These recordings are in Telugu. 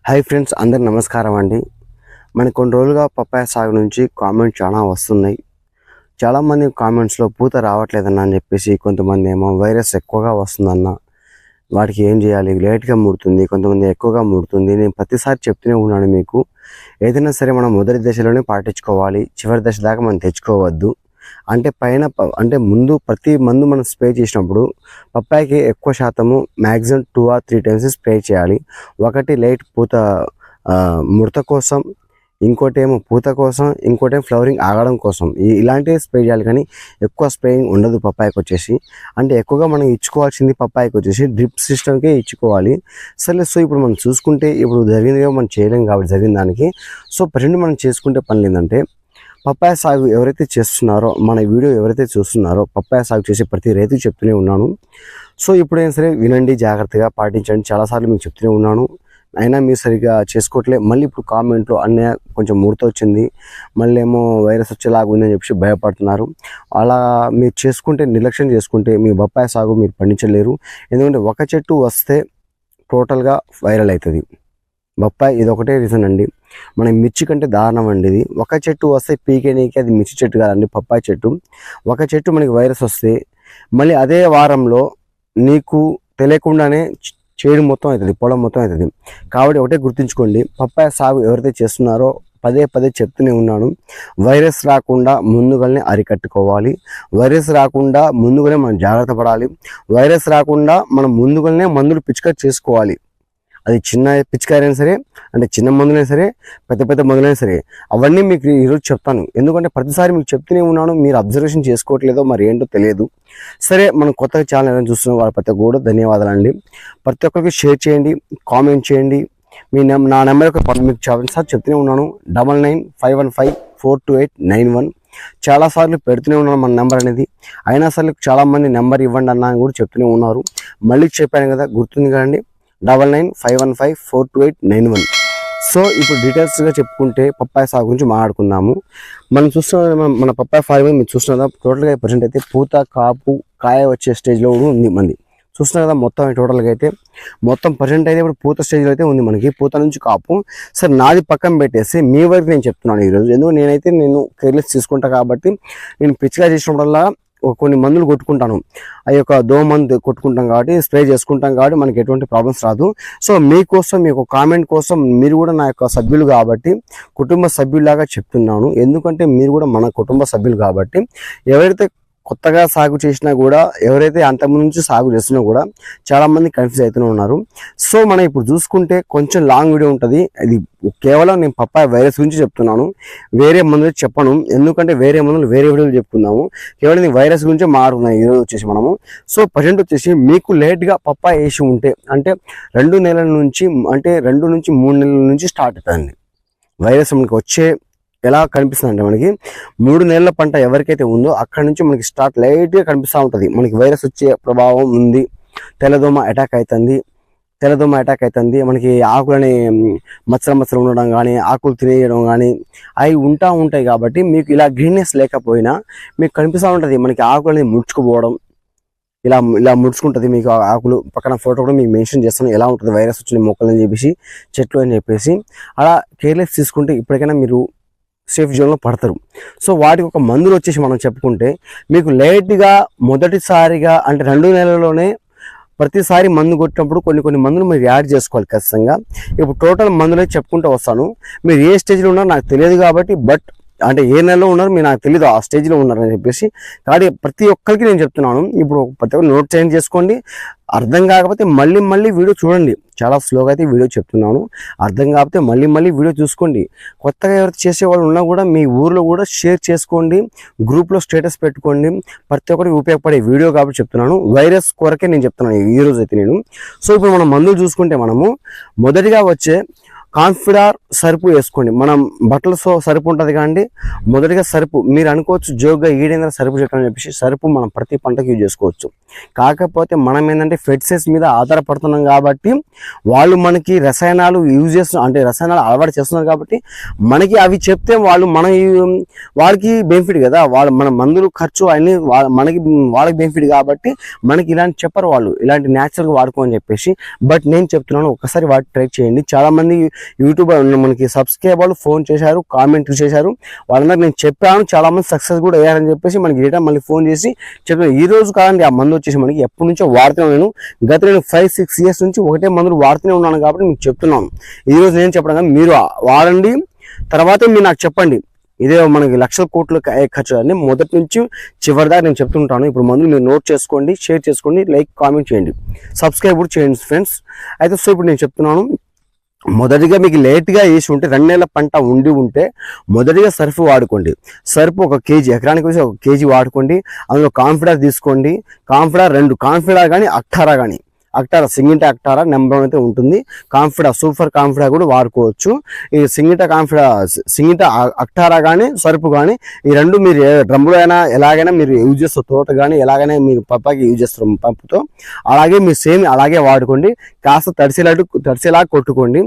హాయ్ ఫ్రెండ్స్, అందరికి నమస్కారం అండి. మనకు కొన్ని రోజులుగా పప్పాయ సాగు నుంచి కామెంట్స్ చాలా వస్తున్నాయి. చాలామంది కామెంట్స్లో పూత రావట్లేదన్న అని చెప్పేసి, కొంతమంది ఏమో వైరస్ ఎక్కువగా వస్తుందన్న, వాటికి ఏం చేయాలి, లేట్గా ముడుతుంది, కొంతమంది ఎక్కువగా ముడుతుంది. నేను ప్రతిసారి చెప్తూనే ఉన్నాను మీకు, ఏదైనా సరే మనం మొదటి దశలోనే పాటించుకోవాలి, చివరి దశ దాకా మనం తెచ్చుకోవద్దు. అంటే అంటే ముందు ప్రతి మందు మనం స్ప్రే చేసినప్పుడు పప్పాయికి ఎక్కువ శాతము మ్యాక్సిమం 2 or 3 times స్ప్రే చేయాలి. ఒకటి లైట్ పూత ముడత కోసం, ఇంకోటి ఏమో పూత కోసం, ఇంకోటి ఏమో ఫ్లవరింగ్ ఆగడం కోసం. ఇలాంటివి స్ప్రే చేయాలి, కానీ ఎక్కువ స్ప్రేయింగ్ ఉండదు పప్పాయికి వచ్చేసి. అంటే ఎక్కువగా మనం ఇచ్చుకోవాల్సింది పప్పాయికి వచ్చేసి డ్రిప్ సిస్టమ్కే ఇచ్చుకోవాలి. సరే, సో ఇప్పుడు మనం చూసుకుంటే, ఇప్పుడు జరిగిందిగా మనం చేయలేం కాబట్టి జరిగిన దానికి. సో ప్రజెంట్ మనం చేసుకుంటే పని ఏంటంటే, పప్పాయ సాగు ఎవరైతే చేస్తున్నారో, మన వీడియో ఎవరైతే చూస్తున్నారో, పప్పాయ సాగు చేసే ప్రతి రైతు చెప్తూనే ఉన్నాను. సో ఇప్పుడైనా సరే వినండి, జాగ్రత్తగా పాటించండి. చాలాసార్లు మీకు చెప్తూనే ఉన్నాను, అయినా మీరు సరిగ్గా చేసుకోవట్లే. మళ్ళీ ఇప్పుడు కామెంట్లో అన్నీ కొంచెం ముడత వచ్చింది, మళ్ళీ ఏమో వైరస్ వచ్చేలాగా ఉందని చెప్పి భయపడుతున్నారు. అలా మీరు చేసుకుంటే, నిర్లక్ష్యం చేసుకుంటే మీ పప్పాయ సాగు మీరు పండించలేరు. ఎందుకంటే ఒక చెట్టు వస్తే టోటల్గా వైరల్ అవుతుంది బొప్పాయి. ఇది ఒకటే రీజన్ అండి. మన మిర్చి కంటే దారుణం అండి ఇది. ఒక చెట్టు వస్తే పీకేనీకి అది మిర్చి చెట్టు కాదండి, పప్పాయి చెట్టు. ఒక చెట్టు మనకి వైరస్ వస్తే మళ్ళీ అదే వారంలో నీకు తెలియకుండానే చేడు మొత్తం అవుతుంది, పొలం మొత్తం అవుతుంది. కాబట్టి ఒకటే గుర్తుంచుకోండి, పప్పాయ సాగు ఎవరైతే చేస్తున్నారో పదే పదే చెప్తూనే ఉన్నాను, వైరస్ రాకుండా ముందుగానే అరికట్టుకోవాలి. వైరస్ రాకుండా ముందుగానే మనం జాగ్రత్త పడాలి. వైరస్ రాకుండా మనం ముందుగానే మందులు పిచికారి చేసుకోవాలి. అది చిన్న పిచికారి అయినా సరే, అంటే చిన్న మందులైనా సరే, పెద్ద పెద్ద మందులైనా సరే, అవన్నీ మీకు ఈరోజు చెప్తాను. ఎందుకంటే ప్రతిసారి మీకు చెప్తూనే ఉన్నాను, మీరు అబ్జర్వేషన్ చేసుకోవట్లేదో మరి ఏంటో తెలియదు. సరే, మనం కొత్తగా ఛానల్ ఏదైనా చూస్తున్న వాళ్ళ ప్రతి కూడా ధన్యవాదాలండి. ప్రతి ఒక్కరికి షేర్ చేయండి, కామెంట్ చేయండి. నా నెంబర్ మీకు చాలాసార్లు చెప్తూనే ఉన్నాను, 9951542891. చాలాసార్లు పెడుతూనే ఉన్నాను మన నెంబర్ అనేది. అయినా సరే చాలామంది నెంబర్ ఇవ్వండి అన్న కూడా చెప్తూనే ఉన్నారు. మళ్ళీ చెప్పాను కదా, గుర్తుంది కదండి, 9951542891. సో ఇప్పుడు డీటెయిల్స్గా చెప్పుకుంటే పప్పాయ సాగు గురించి మాట్లాడుకుందాము. మనం చూస్తున్న మన పప్పాయ ఫార్మింగ్ మీరు చూస్తున్న టోటల్గా ప్రజెంట్ అయితే పూత, కాపు, కాయ వచ్చే స్టేజ్లో ఉంది మంది. చూస్తున్నారు కదా, మొత్తం టోటల్గా అయితే మొత్తం ప్రజెంట్ అయితే ఇప్పుడు పూత స్టేజ్లో అయితే ఉంది మనకి, పూత నుంచి కాపు. సరే, నాది పక్కన పెట్టేసి మీ వరకు నేను చెప్తున్నాను ఈరోజు. ఎందుకంటే నేను కేర్లెస్ తీసుకుంటాను కాబట్టి, నేను పిచ్చిగా చేసినప్పుడల్లా కొన్ని మందులు కొట్టుకుంటాను. ఆ యొక్క దోమ మందు కొట్టుకుంటాం కాబట్టి, స్ప్రే చేసుకుంటాం కాబట్టి మనకి ఎటువంటి ప్రాబ్లమ్స్ రాదు. సో మీకోసం, మీకు కామెంట్ కోసం, మీరు కూడా నా యొక్క సభ్యులు కాబట్టి, కుటుంబ సభ్యుల్లాగా చెప్తున్నాను. ఎందుకంటే మీరు కూడా మన కుటుంబ సభ్యులు కాబట్టి, ఎవరైతే కొత్తగా సాగు చేసినా కూడా, ఎవరైతే అంతకుముందు నుంచి సాగు చేస్తున్నా కూడా చాలామంది కన్ఫ్యూజ్ అవుతూనే ఉన్నారు. సో మనం ఇప్పుడు చూసుకుంటే కొంచెం లాంగ్ వీడియో ఉంటుంది. ఇది కేవలం నేను పప్పాయ వైరస్ గురించి చెప్తున్నాను, వేరే మందులు చెప్పను. ఎందుకంటే వేరే మందులు వేరే వీడియోలు చెప్పుకుందాము. కేవలం వైరస్ గురించే మాట్లాడుతున్నాం ఈరోజు వచ్చేసి మనము. సో ప్రజెంట్ వచ్చేసి మీకు లేట్గా పప్పాయ వేసి ఉంటే, అంటే 2 నెలల నుంచి, అంటే 2 నుంచి 3 నెలల నుంచి స్టార్ట్ అవుతుంది వైరస్. మనకి వచ్చే ఎలా కనిపిస్తుంది అంటే, మనకి 3 నెలల పంట ఎవరికైతే ఉందో అక్కడ నుంచి మనకి స్టార్ట్ లైట్గా కనిపిస్తూ ఉంటుంది. మనకి వైరస్ వచ్చే ప్రభావం ఉంది. తెల్లదోమ అటాక్ అవుతుంది. మనకి ఆకులని మచ్చలు ఉండడం కానీ, ఆకులు తినేయడం కానీ అవి ఉంటాయి. కాబట్టి మీకు ఇలా గ్రీన్నెస్ లేకపోయినా మీకు కనిపిస్తూ ఉంటుంది. మనకి ఆకులని ముడుచుకుపోవడం, ఇలా ముడుచుకుంటుంది మీకు ఆకులు. పక్కన ఫోటో కూడా మీకు మెన్షన్ చేస్తాను, ఎలా ఉంటుంది వైరస్ వచ్చిన మొక్కలు అని చెప్పేసి, చెట్లు అని చెప్పేసి. అలా కేర్లెస్ తీసుకుంటే ఇప్పటికైనా మీరు సేఫ్ జోన్లో పడతారు. సో వాటికి ఒక మందులు వచ్చేసి మనం చెప్పుకుంటే, మీకు లేట్గా మొదటిసారిగా అంటే 2 నెలల్లోనే ప్రతిసారి మందు కొట్టినప్పుడు కొన్ని మందులు మీరు యాడ్ చేసుకోవాలి ఖచ్చితంగా. ఇప్పుడు టోటల్ మందులే చెప్పుకుంటూ వస్తాను. మీరు ఏ స్టేజ్లో ఉన్నారో నాకు తెలియదు కాబట్టి, బట్ అంటే ఏ నెలలో ఉన్నారు మీరు నాకు తెలియదు, ఆ స్టేజ్లో ఉన్నారని చెప్పేసి. కాబట్టి ప్రతి ఒక్కరికి నేను చెప్తున్నాను. ఇప్పుడు ప్రతి ఒక్కరు నోట్ చేంజ్ చేసుకోండి. అర్థం కాకపోతే మళ్ళీ వీడియో చూడండి. చాలా స్లోగా అయితే వీడియో చెప్తున్నాను. అర్థం కాకపోతే మళ్ళీ వీడియో చూసుకోండి. కొత్తగా ఎవరైతే చేసేవాళ్ళు ఉన్నా కూడా మీ ఊర్లో కూడా షేర్ చేసుకోండి, గ్రూప్లో స్టేటస్ పెట్టుకోండి. ప్రతి ఒక్కరికి ఉపయోగపడే వీడియో కాబట్టి చెప్తున్నాను. వైరస్ కొరకే నేను చెప్తున్నాను ఈరోజు అయితే నేను. సో ఇప్పుడు మనం మందులు చూసుకుంటే, మనము మొదటిగా వచ్చే కాన్ఫిడార్ సరుపు వేసుకోండి. మనం బట్టల సరుపు ఉంటుంది కానీ మొదటిగా సరుపు మీరు అనుకోవచ్చు జోగ్గా ఈడేంద్ర సరుపు చెక్కని చెప్పేసి, సరుపు మనం ప్రతి పంటకు యూజ్ చేసుకోవచ్చు. కాకపోతే మనం ఏంటంటే ఫెర్టిలైజర్స్ మీద ఆధారపడుతున్నాం కాబట్టి వాళ్ళు మనకి రసాయనాలు యూజ్ చేస్తున్నారు, అంటే రసాయనాలు అలవాటు చేస్తున్నారు కాబట్టి మనకి అవి చెప్తే వాళ్ళు వాళ్ళకి బెనిఫిట్ కదా, మన మందులు ఖర్చు అన్ని వాళ్ళకి బెనిఫిట్ కాబట్టి మనకి ఇలాంటి చెప్పరు వాళ్ళు, ఇలాంటి న్యాచురల్గా వాడుకోని చెప్పేసి. బట్ నేను చెప్తున్నాను, ఒకసారి వాటి ట్రై చేయండి. చాలా మంది యూట్యూబ్ మనకి సబ్స్క్రైబర్లు ఫోన్ చేశారు, కామెంట్లు చేశారు, వాళ్ళందరూ నేను చెప్పాను, చాలా మంది సక్సెస్ కూడా అయ్యారని చెప్పేసి మనకి రిటర్న్ మళ్ళీ ఫోన్ చేసి చెప్పాను. ఈ రోజు కాదండి, ఆ మందు వచ్చేసి మనకి ఎప్పటి నుంచో వాడుతున్నాను నేను. నేను 5-6 years నుంచి ఒకటే మందులు వాడుతూనే ఉన్నాను కాబట్టి మీకు చెప్తున్నాను. ఈ రోజు నేను చెప్పడం కానీ మీరు వాడండి, తర్వాత మీరు నాకు చెప్పండి. ఇదే మనకి లక్షల కోట్లు ఖర్చు అని మొదటి నుంచి చివరి దాకా నేను చెప్తుంటాను. ఇప్పుడు మందులు మీరు నోట్ చేసుకోండి, షేర్ చేసుకోండి, లైక్ కామెంట్ చేయండి, సబ్స్క్రైబ్ కూడా చేయండి ఫ్రెండ్స్. అయితే సో ఇప్పుడు నేను చెప్తున్నాను, మొదటిగా మీకు లేట్గా వేసి ఉంటే 2 నెలల పంట ఉంటే మొదటిగా సర్ఫ్ వాడుకోండి. సర్ఫ్ 1 kg, ఎకరానికి వచ్చి 1 kg వాడుకోండి. అందులో కాన్ఫిడార్ తీసుకోండి. కాన్ఫిడార్ 2 కాన్ఫిడార్ కానీ అక్టారా కానీ, అక్టారా సింగిటా అక్టారా నెంబర్ 1 అయితే ఉంటుంది. కాన్ఫిడా సూపర్ కాన్ఫిడా కూడా వాడుకోవచ్చు. ఈ సింగిటా అక్టారా కానీ సరుపు కానీ ఈ 2 మీరు డ్రమ్లో అయినా ఎలాగైనా మీరు యూజ్ చేస్తారు, తోట కానీ ఎలాగైనా మీరు పప్పాకి యూజ్ చేస్తారు పంపుతో, అలాగే మీరు సేమ్ అలాగే వాడుకోండి. కాస్త తడిసేలా కొట్టుకోండి.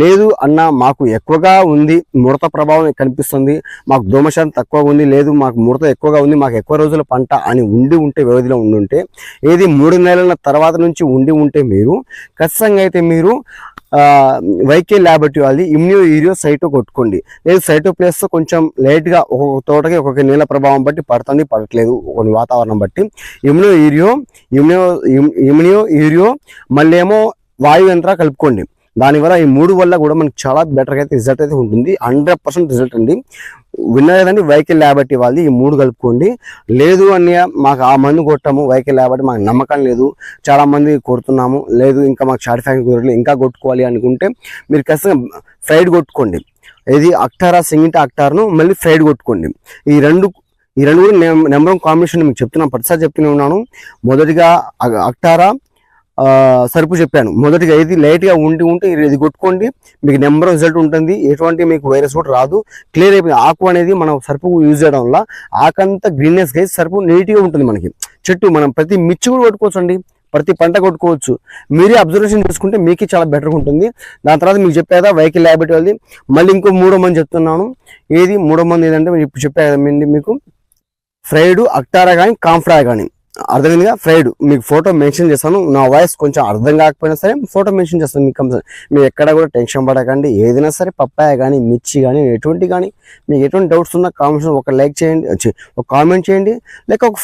లేదు అన్న మాకు ఎక్కువగా ఉంది, ముడత ప్రభావం కనిపిస్తుంది, మాకు దోమశాతం తక్కువగా ఉంది, లేదు మాకు ముడత ఎక్కువగా ఉంది, మాకు ఎక్కువ రోజుల పంట అని ఉంటే వ్యవధిలో ఉండుంటే, ఏది 3 నెలల తర్వాత నుంచి ఉంటే మీరు ఖచ్చితంగా అయితే మీరు వైకే ల్యాబొరేటరీ వాళ్ళది ఇమ్యూనో యూరియో సైటో కొట్టుకోండి. లేదు సైటో ప్లేస్ కొంచెం లేట్గా ఒక్కొక్క తోటకి ఒక్కొక్క నీళ్ళ ప్రభావం బట్టి పడుతుంది, పడట్లేదు కొన్ని వాతావరణం బట్టి. ఇమ్యూనో యూరియో మళ్ళీ ఏమో వాయు యంత్ర కలుపుకోండి. దానివల్ల ఈ 3 వల్ల కూడా మనకి చాలా బెటర్గా అయితే రిజల్ట్ అయితే ఉంటుంది. 100% రిజల్ట్ అండి. విన్నారు కదండి, వైకే ల్యాబొరేటరీ వాళ్ళది ఈ 3 కలుపుకోండి. లేదు అన్నయ్య మాకు ఆ మందు కొట్టాము, వైకే ల్యాబొరేటరీ మాకు నమ్మకం లేదు, చాలా మంది కొడుతున్నాము, లేదు ఇంకా మాకు సాటిస్ఫాక్షన్ కుదరలేదు, ఇంకా కొట్టుకోవాలి అనుకుంటే మీరు ఖచ్చితంగా ఫ్రైడ్ కొట్టుకోండి. ఇది అక్టారా సింగిటా అక్టార్ను మళ్ళీ ఫ్రైడ్ కొట్టుకోండి. ఈ రెండు కూడా నెంబర్ 1 కాంబినేషన్ మీకు చెప్తున్నాను, ప్రతిసారి చెప్తూనే ఉన్నాను. మొదటిగా అక్టారా సరుపు చెప్పాను. మొదటిగా ఇది లైట్గా ఉంటే ఇది కొట్టుకోండి, మీకు నెంబర్ రిజల్ట్ ఉంటుంది. ఎటువంటి మీకు వైరస్ కూడా రాదు. క్లియర్ అయిపోయింది. ఆకు అనేది మనం సరుపు యూజ్ చేయడం వల్ల ఆకంతా గ్రీన్నెస్ గా సరుపు నీట్గా ఉంటుంది. మనకి చెట్టు మనం ప్రతి మిర్చి కూడా కొట్టుకోవచ్చు అండి, ప్రతి పంట కొట్టుకోవచ్చు. మీరే అబ్జర్వేషన్ చేసుకుంటే మీకు చాలా బెటర్గా ఉంటుంది. దాని తర్వాత మీకు చెప్పేదా వైకే ల్యాబొరేటరీ వాళ్ళది. మళ్ళీ ఇంకో 3వ మంది చెప్తున్నాను. ఏది 3వ మంది ఏదంటే ఇప్పుడు చెప్పే కదండి మీకు, ఫ్రైడ్ అక్టారా కానీ కాన్ఫిడా కానీ, అర్థమైందిగా. ఫ్రైడ్ మీకు ఫోటో మెన్షన్ చేస్తాను, నా వాయిస్ కొంచెం అర్థం కాకపోయినా సరే ఫోటో మెన్షన్ చేస్తాను మీకు. మీరు ఎక్కడ కూడా టెన్షన్ పడకండి. ఏదైనా సరే పప్పాయ కానీ మిర్చి కానీ మీకు ఎటువంటి డౌట్స్ ఉన్నా ఒక లైక్ చేయండి, ఒక కామెంట్ చేయండి, లేక ఒక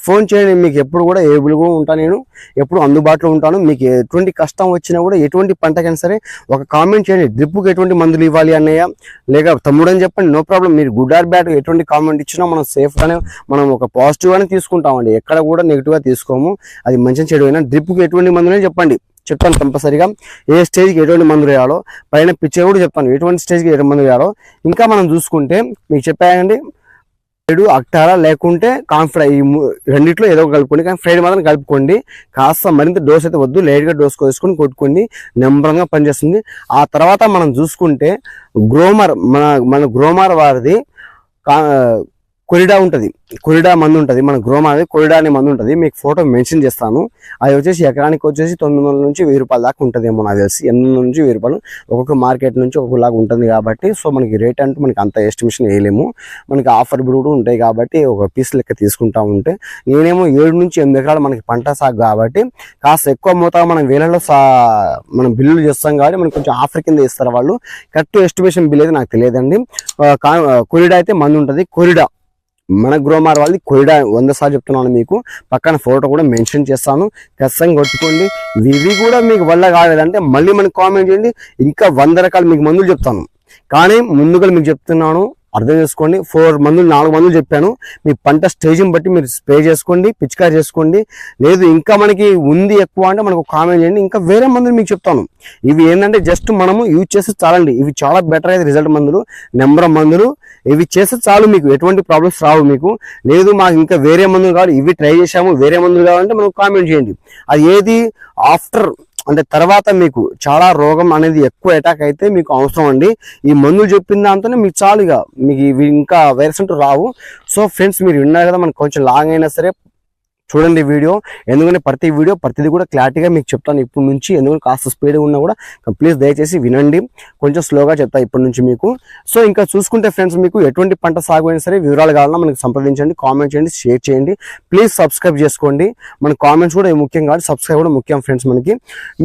ఫోన్ చేయండి. మీకు ఎప్పుడు కూడా ఏబుల్గా ఉంటాను, నేను ఎప్పుడు అందుబాటులో ఉంటాను. మీకు ఎటువంటి కష్టం వచ్చినా కూడా ఎటువంటి పంటకైనా సరే ఒక కామెంట్ చేయండి. డ్రిప్కి ఎటువంటి మందులు ఇవ్వాలి అన్నయ్య లేక తమ్ముడు అని చెప్పండి, నో ప్రాబ్లం. మీరు గుడ్ ఆర్ బ్యాడ్ ఎటువంటి కామెంట్ ఇచ్చినా మనం సేఫ్గానే మనం ఒక పాజిటివ్గానే తీసుకుంటామండి, ఎక్కడ కూడా నెగిటివ్గా తీసుకోము. అది మంచి చెడు అయినా డ్రిప్కి ఎటువంటి మందులే చెప్పండి, చెప్తాను కంపల్సరీగా. ఏ స్టేజ్కి ఎటువంటి మందులు వేయాలో, పైన పిక్చర్ కూడా చెప్తాను ఎటువంటి స్టేజ్కి ఎటువంటి మందులు వేయాలో. ఇంకా మనం చూసుకుంటే మీకు చెప్పాయండి, ఫ్రైడ్ అక్టారా లేకుంటే కాన్ఫిడా, ఈ రెండిట్లో ఏదో కలుపుకోండి, కానీ ఫ్రైడ్ మాత్రం కలుపుకోండి. కాస్త మరింత డోస్ అయితే వద్దు, లేట్గా డోస్ వేసుకొని కొట్టుకోండి, నెంబరంగా పనిచేస్తుంది. ఆ తర్వాత మనం చూసుకుంటే మన గ్రోమర్ వారిది కొరిడా ఉంటుంది, కొరిడా మందు ఉంటుంది. మన గ్రోమాది కొరిడా అనే మందు ఉంటుంది, మీకు ఫోటో మెన్షన్ చేస్తాను. అది వచ్చేసి ఎకరానికి వచ్చేసి 900 నుంచి 1000 రూపాయల దాకా ఉంటుందేమో నాకు తెలిసి. 800 నుంచి 1000 రూపాయలు ఒక్కొక్క మార్కెట్ నుంచి ఒక్కొక్కలాగా ఉంటుంది కాబట్టి, సో మనకి రేట్ అంటూ మనకి అంత ఎస్టిమేషన్ వేయలేము. మనకి ఆఫర్ కూడా ఉంటాయి కాబట్టి ఒక పీస్ లెక్క తీసుకుంటా ఉంటే, నేనేమో 7 నుంచి 8 ఎకరాలు మనకి పంట సాగు కాబట్టి కాస్త ఎక్కువ మోతాదు మనం వేలలో మనం బిల్లులు చేస్తాం కాబట్టి మనకి కొంచెం ఆఫర్ కింద ఇస్తారు వాళ్ళు. కరెక్ట్ ఎస్టిమేషన్ బిల్ అయితే నాకు తెలియదండి. కొరిడా అయితే మందు ఉంటుంది, కొరిడా మన గ్రోమార్ వాళ్ళది కొరిడా 100 సార్లు చెప్తున్నాను మీకు. పక్కన ఫోటో కూడా మెన్షన్ చేస్తాను, ఖచ్చితంగా కొట్టుకోండి. ఇవి కూడా మీకు వల్ల కాలేదంటే మళ్ళీ మనకు కామెంట్ చేయండి, ఇంకా 100 రకాలు మీకు మందులు చెప్తాను. కానీ ముందుగా మీకు చెప్తున్నాను, అర్థం చేసుకోండి. 4 మందులు చెప్పాను. మీ పంట స్టేజ్ని బట్టి మీరు స్ప్రే చేసుకోండి, పిచికారి చేసుకోండి. లేదు ఇంకా మనకి ఉంది ఎక్కువ అంటే మనకు కామెంట్ చేయండి, ఇంకా వేరే మందులు మీకు చెప్తాను. ఇవి ఏంటంటే జస్ట్ మనము యూజ్ చేస్తే చాలండి. ఇవి చాలా బెటర్ అయితే రిజల్ట్ మందులు, నెంబర్ మందులు. ఇవి చేస్తే చాలు, మీకు ఎటువంటి ప్రాబ్లమ్స్ రావు. మీకు లేదు మాకు ఇంకా వేరే మందులు కావాలి, ఇవి ట్రై చేసాము, వేరే మందులు కావాలంటే మనకు కామెంట్ చేయండి. అది ఏది ఆఫ్టర్ అంటే తర్వాత మీకు చాలా రోగం అనేది ఎక్కువ అటాక్ అయితే మీకు అవసరం అండి. ఈ మందులు చెప్పిన దాంతోనే మీకు చాలుగా మీకు ఇవి ఇంకా వైరస్ అంటూ రావు. సో ఫ్రెండ్స్ మీరు విన్నారు కదా, మనకు కొంచెం లాంగ్ అయినా సరే చూడండి వీడియో, ఎందుకంటే ప్రతి వీడియో ప్రతిదీ కూడా క్లారిటీగా మీకు చెప్తాను ఇప్పటి నుంచి. ఎందుకంటే కాస్త స్పీడ్గా ఉన్నా కూడా ప్లీజ్ దయచేసి వినండి, కొంచెం స్లోగా చెప్తా ఇప్పటి నుంచి మీకు. సో ఇంకా చూసుకుంటే ఫ్రెండ్స్, మీకు ఎటువంటి పంట సాగు అయినా సరే వివరాలు కావాలన్నా మనకి సంప్రదించండి, కామెంట్ చేయండి, షేర్ చేయండి, ప్లీజ్ సబ్స్క్రైబ్ చేసుకోండి. మన కామెంట్స్ కూడా ముఖ్యం కాదు, సబ్స్క్రైబ్ కూడా ముఖ్యం ఫ్రెండ్స్. మనకి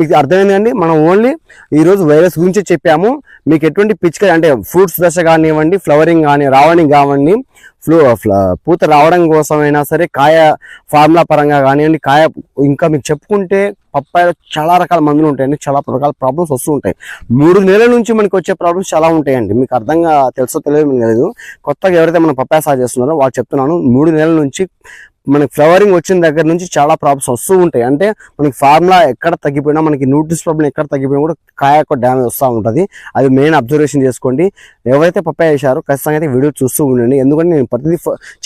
మీకు అర్థమైంది అండి, మనం ఓన్లీ ఈరోజు వైరస్ గురించి చెప్పాము. మీకు ఎటువంటి పిచ్చిక అంటే ఫ్రూట్స్ దశ కానివ్వండి, ఫ్లవరింగ్ కానీ రావడం కావండి, పూత రావడం కోసమైనా సరే, కాయ ఫార్ములా పరంగా కానివ్వండి, కాయ ఇంకా మీకు చెప్పుకుంటే పప్పాయలో చాలా రకాల మందులు ఉంటాయండి, చాలా రకాల ప్రాబ్లమ్స్ వస్తూ ఉంటాయి. 3 నెలల నుంచి మనకి వచ్చే ప్రాబ్లమ్స్ చాలా ఉంటాయండి. మీకు అర్థంగా తెలుసో తెలియదు, కొత్తగా ఎవరైతే మనం పప్పాయ సాగు చేస్తున్నారో వాళ్ళు చెప్తున్నాను, 3 నెలల నుంచి మనకి ఫ్లవరింగ్ వచ్చిన దగ్గర నుంచి చాలా ప్రాబ్లమ్స్ వస్తూ ఉంటాయి. అంటే మనకి ఫార్ములా ఎక్కడ తగ్గిపోయినా, మనకి న్యూట్రిస్ ప్రాబ్లం ఎక్కడ తగ్గిపోయినా కూడా కాయ యొక్క డ్యామేజ్ వస్తూ ఉంటుంది. అది మెయిన్ అబ్జర్వేషన్ చేసుకోండి. ఎవరైతే పప్పాయ చేశారో ఖచ్చితంగా అయితే వీడియో చూస్తూ ఉండండి, ఎందుకంటే నేను ప్రతిదీ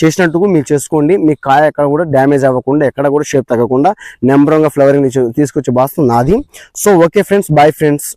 చేసినట్టుగా మీరు చేసుకోండి. మీ కాయ ఎక్కడ కూడా డ్యామేజ్ అవ్వకుండా, ఎక్కడ కూడా షేప్ తగ్గకుండా నెంబర్ 1గా ఫ్లవరింగ్ తీసుకొచ్చే బాధ్యత నాది. So okay friends, bye friends.